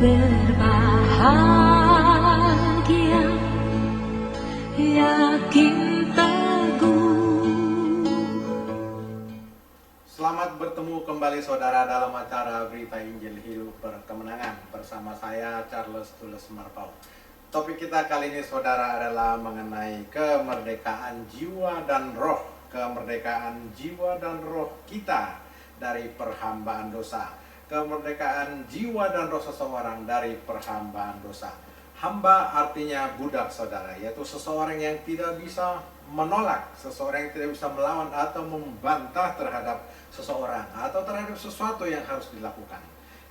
berbahagia, yakin teguh. Selamat bertemu kembali saudara dalam acara Berita Injil Hidup Berkemenangan bersama saya Charles Tules Marpau. Topik kita kali ini saudara adalah mengenai kemerdekaan jiwa dan roh. Kemerdekaan jiwa dan roh kita dari perhambaan dosa. Kemerdekaan jiwa dan roh seseorang dari perhambaan dosa. Hamba artinya budak saudara, yaitu seseorang yang tidak bisa menolak, seseorang yang tidak bisa melawan atau membantah terhadap seseorang atau terhadap sesuatu yang harus dilakukan.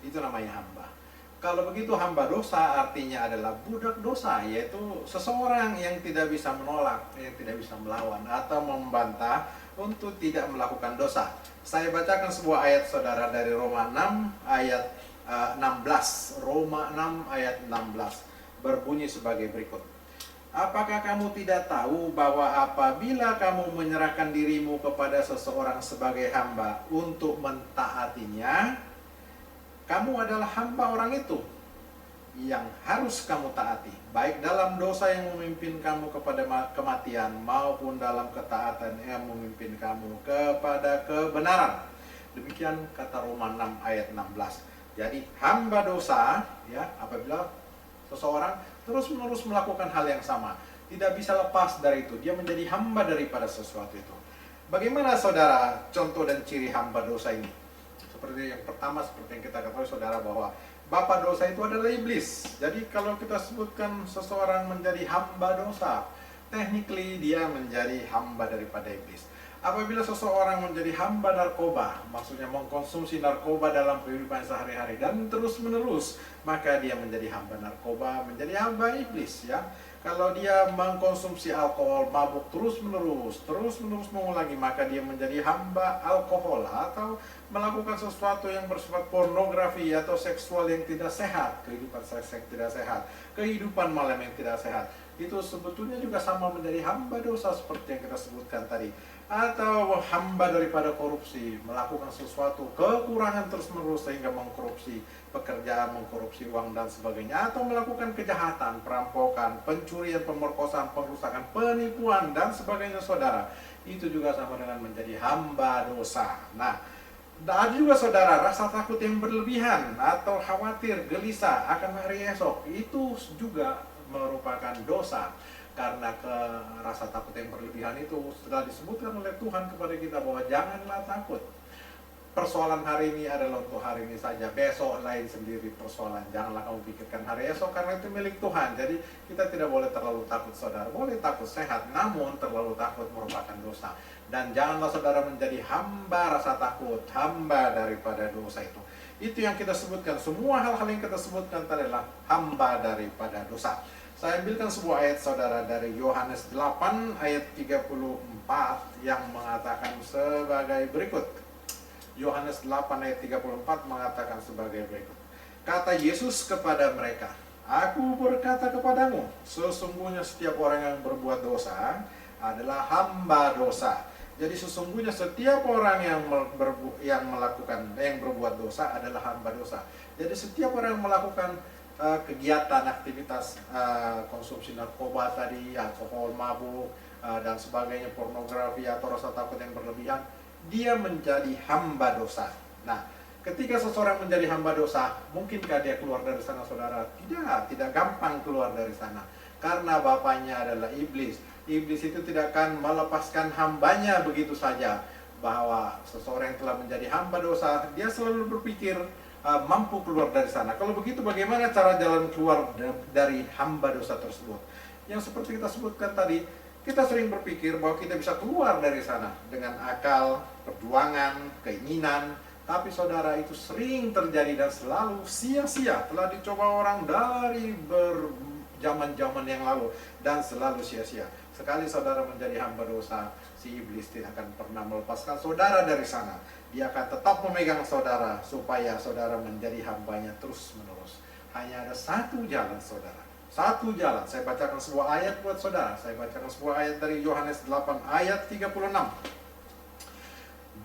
Itu namanya hamba. Kalau begitu hamba dosa artinya adalah budak dosa, yaitu seseorang yang tidak bisa menolak, yang tidak bisa melawan atau membantah untuk tidak melakukan dosa. Saya bacakan sebuah ayat saudara dari Roma 6 ayat 16. Roma 6 ayat 16 berbunyi sebagai berikut. Apakah kamu tidak tahu bahwa apabila kamu menyerahkan dirimu kepada seseorang sebagai hamba untuk mentaatinya, kamu adalah hamba orang itu yang harus kamu taati, baik dalam dosa yang memimpin kamu kepada kematian maupun dalam ketaatan yang memimpin kamu kepada kebenaran. Demikian kata Roma 6 ayat 16. Jadi hamba dosa, ya, apabila seseorang terus-menerus melakukan hal yang sama, tidak bisa lepas dari itu, dia menjadi hamba daripada sesuatu itu. Bagaimana saudara contoh dan ciri hamba dosa ini? Seperti yang pertama, seperti yang kita ketahui saudara, bahwa bapa dosa itu adalah iblis. Jadi kalau kita sebutkan seseorang menjadi hamba dosa, technically dia menjadi hamba daripada iblis. Apabila seseorang menjadi hamba narkoba, maksudnya mengkonsumsi narkoba dalam kehidupan sehari-hari dan terus-menerus, maka dia menjadi hamba narkoba, menjadi hamba iblis, ya. Kalau dia mengkonsumsi alkohol, mabuk terus-menerus mengulangi, maka dia menjadi hamba alkohol. Atau melakukan sesuatu yang bersifat pornografi atau seksual yang tidak sehat, kehidupan seks yang tidak sehat, kehidupan malam yang tidak sehat, itu sebetulnya juga sama menjadi hamba dosa seperti yang kita sebutkan tadi. Atau hamba daripada korupsi, melakukan sesuatu kekurangan terus-menerus sehingga mengkorupsi pekerjaan, mengkorupsi uang dan sebagainya, atau melakukan kejahatan, perampokan, pencurian, pemerkosaan, perusakan, penipuan dan sebagainya saudara. Itu juga sama dengan menjadi hamba dosa. Nah, ada juga saudara rasa takut yang berlebihan atau khawatir, gelisah akan hari esok, itu juga merupakan dosa. Karena rasa takut yang berlebihan itu sudah disebutkan oleh Tuhan kepada kita bahwa janganlah takut. Persoalan hari ini adalah untuk hari ini saja, besok lain sendiri persoalan. Janganlah kamu pikirkan hari esok karena itu milik Tuhan. Jadi kita tidak boleh terlalu takut saudara. Boleh takut sehat, namun terlalu takut merupakan dosa. Dan janganlah saudara menjadi hamba rasa takut, hamba daripada dosa itu. Itu yang kita sebutkan. Semua hal-hal yang kita sebutkan adalah hamba daripada dosa. Saya ambilkan sebuah ayat saudara dari Yohanes 8 ayat 34 yang mengatakan sebagai berikut. Yohanes 8 ayat 34 mengatakan sebagai berikut. Kata Yesus kepada mereka, Aku berkata kepadamu, sesungguhnya setiap orang yang berbuat dosa adalah hamba dosa. Jadi sesungguhnya setiap orang yang berbuat dosa adalah hamba dosa. Jadi setiap orang yang melakukan kegiatan, aktivitas konsumsi narkoba tadi, alkohol, mabuk, dan sebagainya, pornografi atau rasa takut yang berlebihan, dia menjadi hamba dosa. Nah, ketika seseorang menjadi hamba dosa, mungkinkah dia keluar dari sana saudara? Tidak gampang keluar dari sana. Karena bapaknya adalah iblis. Iblis itu tidak akan melepaskan hambanya begitu saja. Bahwa seseorang yang telah menjadi hamba dosa, dia selalu berpikir mampu keluar dari sana. Kalau begitu bagaimana cara jalan keluar dari hamba dosa tersebut? Yang seperti kita sebutkan tadi, kita sering berpikir bahwa kita bisa keluar dari sana dengan akal, perjuangan, keinginan. Tapi saudara, itu sering terjadi dan selalu sia-sia. Telah dicoba orang dari zaman-zaman yang lalu dan selalu sia-sia. Sekali saudara menjadi hamba dosa, si iblis tidak akan pernah melepaskan saudara dari sana. Dia akan tetap memegang saudara supaya saudara menjadi hambanya terus-menerus. Hanya ada satu jalan saudara. Satu jalan. Saya bacakan sebuah ayat buat saudara. Saya bacakan sebuah ayat dari Yohanes 8 ayat 36.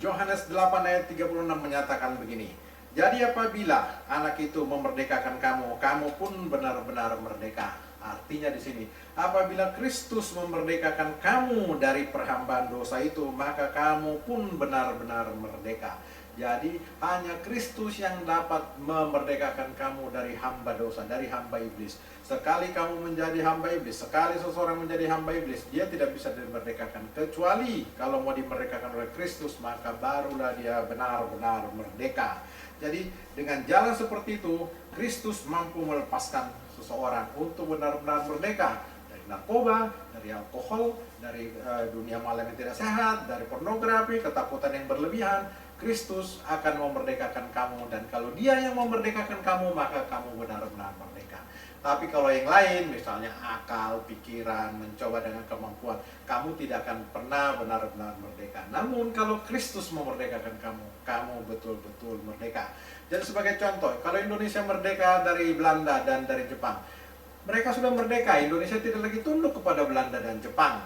Yohanes 8 ayat 36 menyatakan begini. Jadi apabila anak itu memerdekakan kamu, kamu pun benar-benar merdeka. Artinya di sini, apabila Kristus memerdekakan kamu dari perhambaan dosa itu, maka kamu pun benar-benar merdeka. Jadi hanya Kristus yang dapat memerdekakan kamu dari hamba dosa, dari hamba iblis. Sekali kamu menjadi hamba iblis, sekali seseorang menjadi hamba iblis, dia tidak bisa dimerdekakan. Kecuali kalau mau dimerdekakan oleh Kristus, maka barulah dia benar-benar merdeka. Jadi dengan jalan seperti itu, Kristus mampu melepaskan seseorang untuk benar-benar merdeka dari narkoba, dari alkohol, dari dunia malam yang tidak sehat, dari pornografi, ketakutan yang berlebihan. Kristus akan memerdekakan kamu, dan kalau dia yang memerdekakan kamu, maka kamu benar-benar merdeka. Tapi kalau yang lain, misalnya akal, pikiran, mencoba dengan kemampuan, kamu tidak akan pernah benar-benar merdeka. Namun kalau Kristus memerdekakan kamu, kamu betul-betul merdeka. Jadi sebagai contoh, kalau Indonesia merdeka dari Belanda dan dari Jepang, mereka sudah merdeka. Indonesia tidak lagi tunduk kepada Belanda dan Jepang.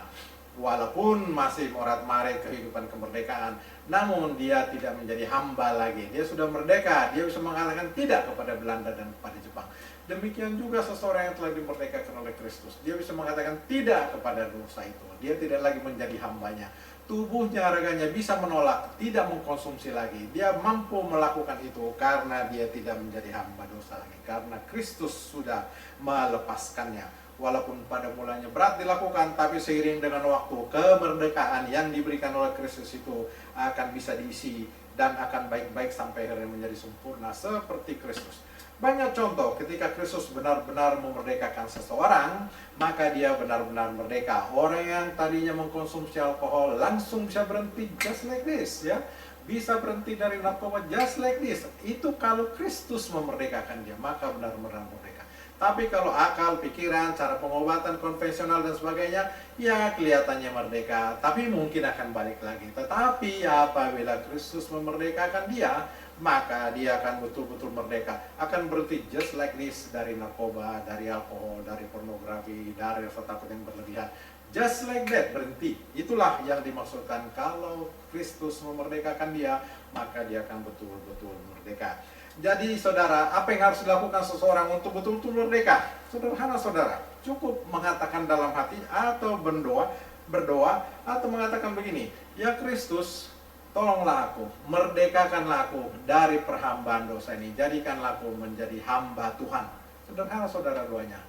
Walaupun masih morat-marit kehidupan kemerdekaan, namun dia tidak menjadi hamba lagi. Dia sudah merdeka, dia bisa mengatakan tidak kepada Belanda dan kepada Jepang. Demikian juga seseorang yang telah dimerdekakan oleh Kristus, dia bisa mengatakan tidak kepada dosa itu. Dia tidak lagi menjadi hambanya. Tubuhnya, raganya bisa menolak, tidak mengkonsumsi lagi. Dia mampu melakukan itu karena dia tidak menjadi hamba dosa lagi, karena Kristus sudah melepaskannya. Walaupun pada mulanya berat dilakukan, tapi seiring dengan waktu, kemerdekaan yang diberikan oleh Kristus itu akan bisa diisi dan akan baik-baik sampai akhirnya menjadi sempurna seperti Kristus. Banyak contoh ketika Kristus benar-benar memerdekakan seseorang, maka dia benar-benar merdeka. Orang yang tadinya mengkonsumsi alkohol langsung bisa berhenti just like this, ya. Bisa berhenti dari narkoba just like this. Itu kalau Kristus memerdekakan dia, maka benar-benar merdeka. Tapi kalau akal, pikiran, cara pengobatan konvensional dan sebagainya, ya kelihatannya merdeka, tapi mungkin akan balik lagi. Tetapi apabila Kristus memerdekakan dia, maka dia akan betul-betul merdeka. Akan berhenti just like this dari narkoba, dari alkohol, dari pornografi, dari rasa takut yang berlebihan. Just like that, berhenti. Itulah yang dimaksudkan kalau Kristus memerdekakan dia, maka dia akan betul-betul merdeka. Jadi saudara, apa yang harus dilakukan seseorang untuk betul-betul merdeka? Sederhana saudara, cukup mengatakan dalam hati atau berdoa atau mengatakan begini, ya Kristus, tolonglah aku, merdekakanlah aku dari perhambaan dosa ini, jadikanlah aku menjadi hamba Tuhan. Sederhana saudara doanya.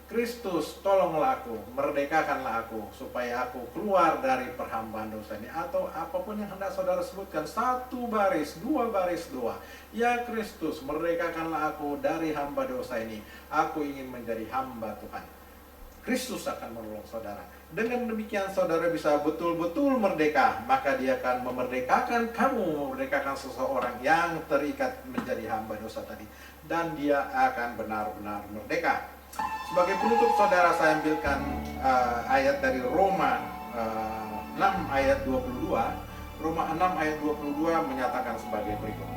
Kristus, tolonglah aku, merdekakanlah aku, supaya aku keluar dari perhambaan dosa ini. Atau apapun yang hendak saudara sebutkan, satu baris, dua baris doa. Ya Kristus, merdekakanlah aku dari hamba dosa ini. Aku ingin menjadi hamba Tuhan. Kristus akan menolong saudara. Dengan demikian saudara bisa betul-betul merdeka. Maka dia akan memerdekakan kamu, memerdekakan seseorang yang terikat menjadi hamba dosa tadi. Dan dia akan benar-benar merdeka. Sebagai penutup saudara, saya ambilkan ayat dari Roma 6 ayat 22. Roma 6 ayat 22 menyatakan sebagai berikut.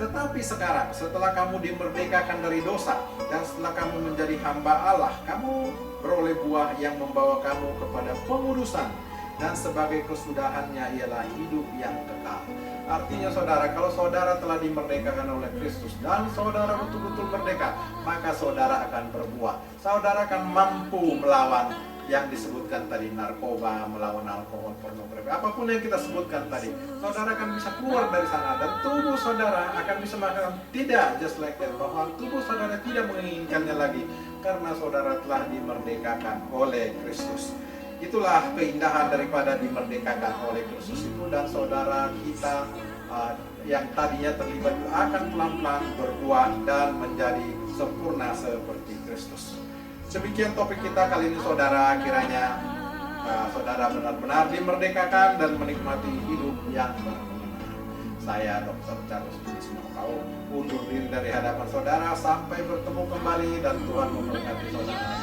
Tetapi sekarang, setelah kamu dimerdekakan dari dosa, dan setelah kamu menjadi hamba Allah, kamu beroleh buah yang membawa kamu kepada pengudusan, dan sebagai kesudahannya ialah hidup yang kekal. Artinya saudara, kalau saudara telah dimerdekakan oleh Kristus dan saudara betul-betul merdeka, maka saudara akan berbuah. Saudara akan mampu melawan yang disebutkan tadi, narkoba, melawan alkohol, pornografi, apapun yang kita sebutkan tadi. Saudara akan bisa keluar dari sana, dan tubuh saudara akan bisa mengatakan tidak, just like that, bahwa tubuh saudara tidak menginginkannya lagi karena saudara telah dimerdekakan oleh Kristus. Itulah keindahan daripada dimerdekakan oleh Kristus itu, dan saudara kita yang tadinya terlibat akan pelan-pelan berbuah dan menjadi sempurna seperti Kristus. Demikian topik kita kali ini saudara, kiranya saudara benar-benar dimerdekakan dan menikmati hidup yang berkemenangan. Saya Dr. Charles Tulis Marpao undur diri dari hadapan saudara, sampai bertemu kembali dan Tuhan memberkati saudara.